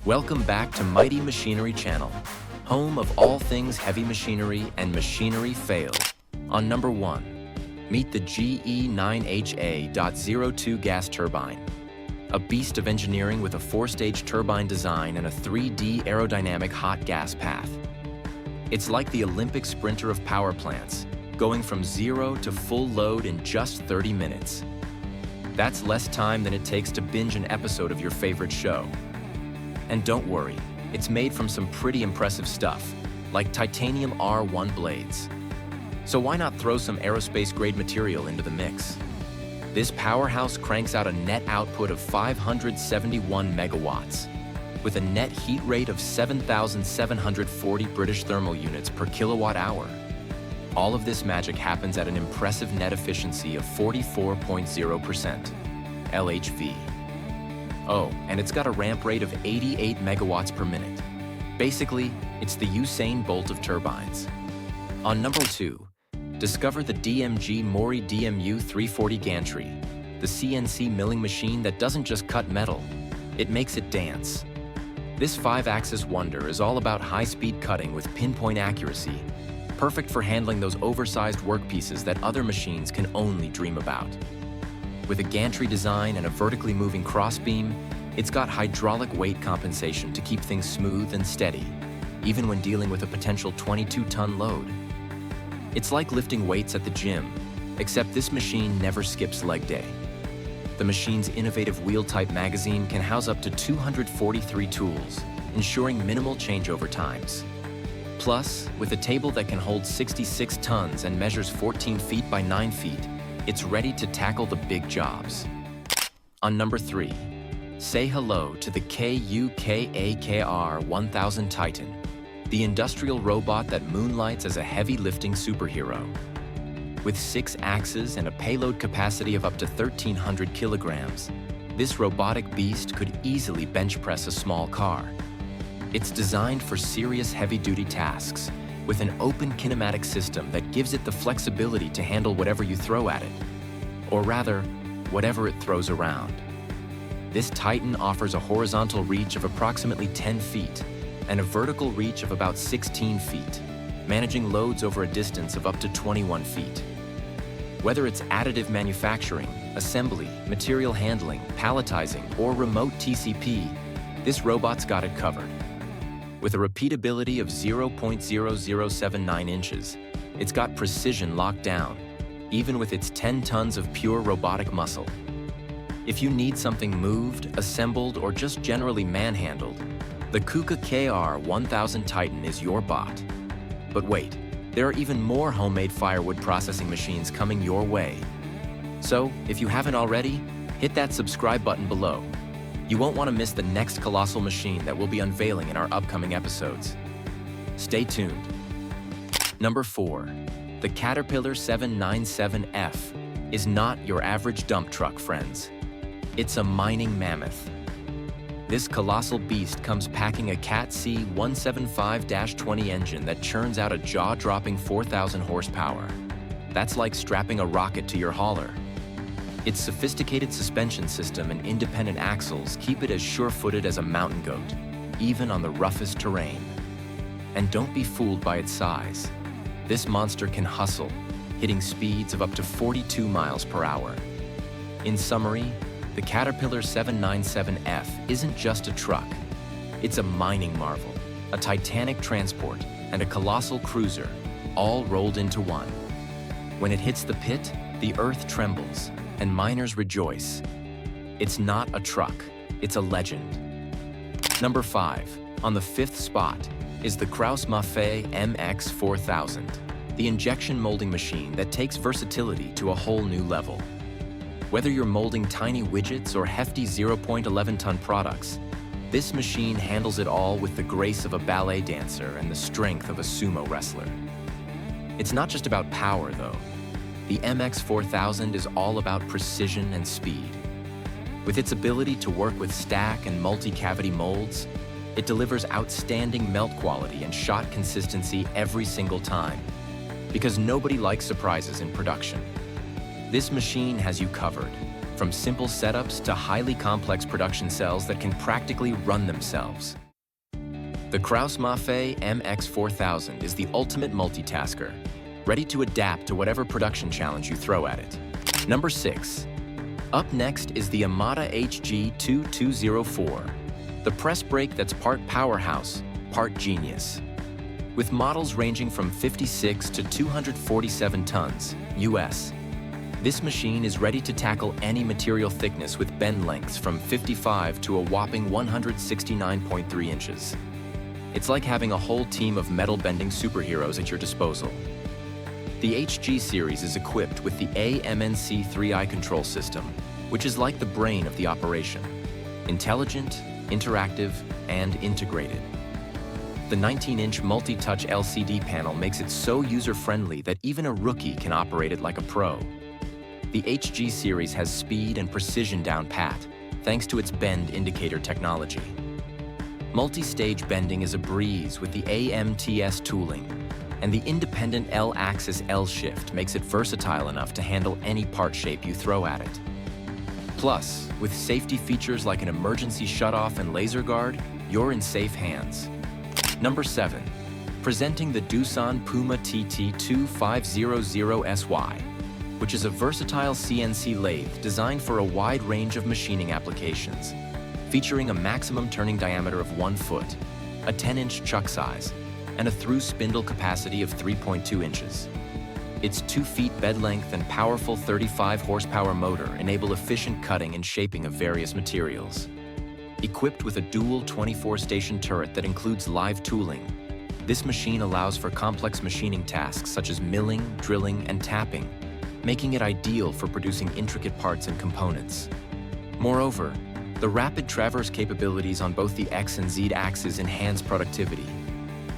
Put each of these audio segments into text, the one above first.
Welcome back to Mighty Machinery Channel, home of all things heavy machinery and machinery fail. On number 1, meet the GE9HA.02 gas turbine. A beast of engineering with a 4-stage turbine design and a 3D aerodynamic hot gas path. It's like the Olympic sprinter of power plants, going from 0 to full load in just 30 minutes. That's less time than it takes to binge an episode of your favorite show. And don't worry, it's made from some pretty impressive stuff, like titanium R1 blades. So why not throw some aerospace-grade material into the mix? This powerhouse cranks out a net output of 571 megawatts, with a net heat rate of 7,740 British thermal units per kilowatt hour. All of this magic happens at an impressive net efficiency of 44.0% LHV. Oh, and it's got a ramp rate of 88 megawatts per minute. Basically, it's the Usain Bolt of turbines. On number 2, discover the DMG Mori DMU 340 gantry, the CNC milling machine that doesn't just cut metal, it makes it dance. This 5-axis wonder is all about high-speed cutting with pinpoint accuracy, perfect for handling those oversized workpieces that other machines can only dream about. With a gantry design and a vertically moving crossbeam, it's got hydraulic weight compensation to keep things smooth and steady, even when dealing with a potential 22-ton load. It's like lifting weights at the gym, except this machine never skips leg day. The machine's innovative wheel-type magazine can house up to 243 tools, ensuring minimal changeover times. Plus, with a table that can hold 66 tons and measures 14 feet by 9 feet, it's ready to tackle the big jobs. On number 3, say hello to the KUKAKR 1000 Titan, the industrial robot that moonlights as a heavy lifting superhero. With 6 axes and a payload capacity of up to 1,300 kilograms, this robotic beast could easily bench press a small car. It's designed for serious heavy-duty tasks, with an open kinematic system that gives it the flexibility to handle whatever you throw at it, or rather, whatever it throws around. This Titan offers a horizontal reach of approximately 10 feet and a vertical reach of about 16 feet, managing loads over a distance of up to 21 feet. Whether it's additive manufacturing, assembly, material handling, palletizing, or remote TCP, this robot's got it covered. With a repeatability of 0.0079 inches, it's got precision locked down, even with its 10 tons of pure robotic muscle. If you need something moved, assembled, or just generally manhandled, the KUKA KR 1000 Titan is your bot. But wait, there are even more homemade firewood processing machines coming your way. So, if you haven't already, hit that subscribe button below. You won't want to miss the next colossal machine that we'll be unveiling in our upcoming episodes. Stay tuned. Number 4, the Caterpillar 797F is not your average dump truck, friends. It's a mining mammoth. This colossal beast comes packing a Cat C 175-20 engine that churns out a jaw-dropping 4,000 horsepower. That's like strapping a rocket to your hauler. Its sophisticated suspension system and independent axles keep it as sure-footed as a mountain goat, even on the roughest terrain. And don't be fooled by its size. This monster can hustle, hitting speeds of up to 42 miles per hour. In summary, the Caterpillar 797F isn't just a truck. It's a mining marvel, a titanic transport, and a colossal cruiser, all rolled into one. When it hits the pit, the earth trembles, and miners rejoice. It's not a truck, it's a legend. Number 5, on the 5th spot, is the Krauss-Maffei MX4000, the injection molding machine that takes versatility to a whole new level. Whether you're molding tiny widgets or hefty 0.11-ton products, this machine handles it all with the grace of a ballet dancer and the strength of a sumo wrestler. It's not just about power, though. The MX4000 is all about precision and speed. With its ability to work with stack and multi-cavity molds, it delivers outstanding melt quality and shot consistency every single time, because nobody likes surprises in production. This machine has you covered, from simple setups to highly complex production cells that can practically run themselves. The Kraus Maffei MX4000 is the ultimate multitasker, ready to adapt to whatever production challenge you throw at it. Number 6. Up next is the Amada HG2204, the press brake that's part powerhouse, part genius. With models ranging from 56 to 247 tons, US, this machine is ready to tackle any material thickness with bend lengths from 55 to a whopping 169.3 inches. It's like having a whole team of metal-bending superheroes at your disposal. The HG series is equipped with the AMNC3i control system, which is like the brain of the operation. Intelligent, interactive, and integrated. The 19-inch multi-touch LCD panel makes it so user-friendly that even a rookie can operate it like a pro. The HG series has speed and precision down pat, thanks to its bend indicator technology. Multi-stage bending is a breeze with the AMTS tooling, and the independent L-axis L-shift makes it versatile enough to handle any part shape you throw at it. Plus, with safety features like an emergency shutoff and laser guard, you're in safe hands. Number 7. Presenting the Doosan Puma TT2500SY, which is a versatile CNC lathe designed for a wide range of machining applications, featuring a maximum turning diameter of 1 foot, a 10-inch chuck size, and a through spindle capacity of 3.2 inches. Its 2 feet bed length and powerful 35 horsepower motor enable efficient cutting and shaping of various materials. Equipped with a dual 24-station turret that includes live tooling, this machine allows for complex machining tasks such as milling, drilling, and tapping, making it ideal for producing intricate parts and components. Moreover, the rapid traverse capabilities on both the X and Z axes enhance productivity,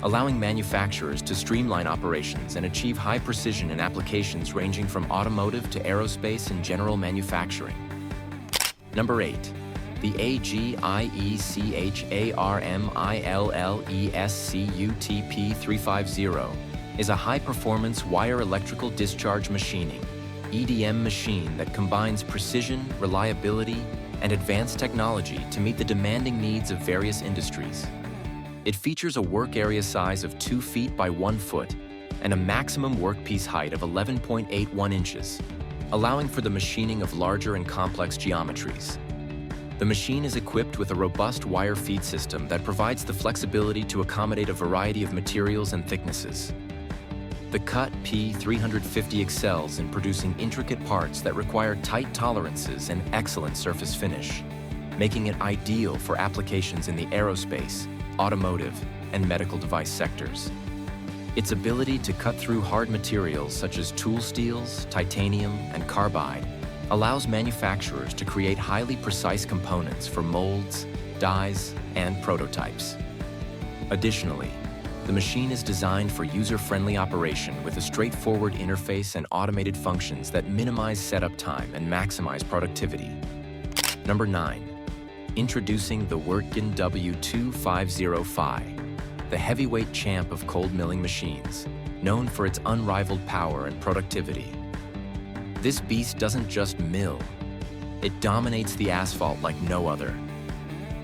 allowing manufacturers to streamline operations and achieve high precision in applications ranging from automotive to aerospace and general manufacturing. Number 8. The AGIECHARMILLESCUTP350 is a high-performance wire electrical discharge machining (EDM) machine that combines precision, reliability, and advanced technology to meet the demanding needs of various industries. It features a work area size of 2 feet by 1 foot and a maximum workpiece height of 11.81 inches, allowing for the machining of larger and complex geometries. The machine is equipped with a robust wire feed system that provides the flexibility to accommodate a variety of materials and thicknesses. The Cut P350 excels in producing intricate parts that require tight tolerances and excellent surface finish, making it ideal for applications in the aerospace, automotive, and medical device sectors. Its ability to cut through hard materials such as tool steels, titanium, and carbide allows manufacturers to create highly precise components for molds, dies, and prototypes. Additionally, the machine is designed for user-friendly operation with a straightforward interface and automated functions that minimize setup time and maximize productivity. Number 9. Introducing the Wirtgen W2505, the heavyweight champ of cold milling machines, known for its unrivaled power and productivity. This beast doesn't just mill, it dominates the asphalt like no other.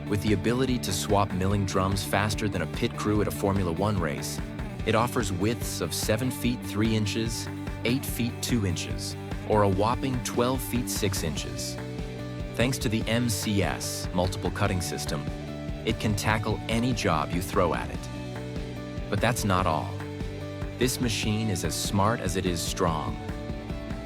With the ability to swap milling drums faster than a pit crew at a Formula 1 race, it offers widths of 7 feet 3 inches, 8 feet 2 inches, or a whopping 12 feet 6 inches. Thanks to the MCS, multiple cutting system, it can tackle any job you throw at it. But that's not all. This machine is as smart as it is strong.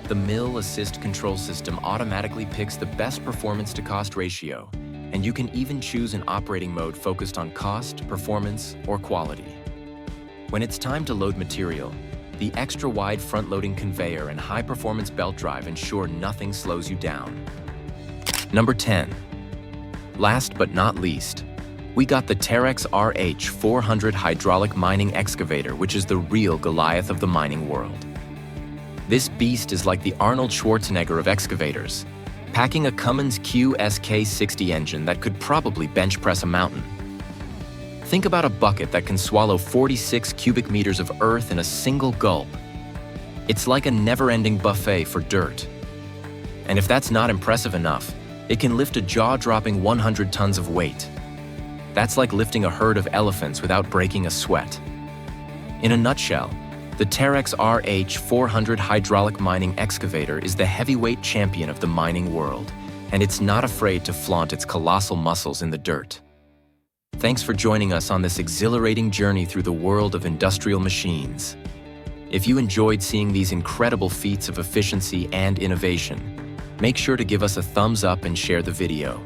The Mill Assist control system automatically picks the best performance to cost ratio, and you can even choose an operating mode focused on cost, performance, or quality. When it's time to load material, the extra-wide front-loading conveyor and high-performance belt drive ensure nothing slows you down. Number 10. Last but not least, we got the Terex RH400 hydraulic mining excavator, which is the real Goliath of the mining world. This beast is like the Arnold Schwarzenegger of excavators, packing a Cummins QSK60 engine that could probably bench press a mountain. Think about a bucket that can swallow 46 cubic meters of earth in a single gulp. It's like a never-ending buffet for dirt. And if that's not impressive enough, it can lift a jaw-dropping 100 tons of weight. That's like lifting a herd of elephants without breaking a sweat. In a nutshell, the Terex RH400 hydraulic mining excavator is the heavyweight champion of the mining world, and it's not afraid to flaunt its colossal muscles in the dirt. Thanks for joining us on this exhilarating journey through the world of industrial machines. If you enjoyed seeing these incredible feats of efficiency and innovation, make sure to give us a thumbs up and share the video.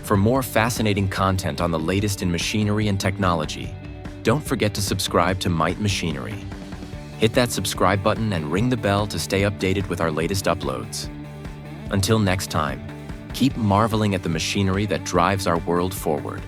For more fascinating content on the latest in machinery and technology, don't forget to subscribe to Might Machinery. Hit that subscribe button and ring the bell to stay updated with our latest uploads. Until next time, keep marveling at the machinery that drives our world forward.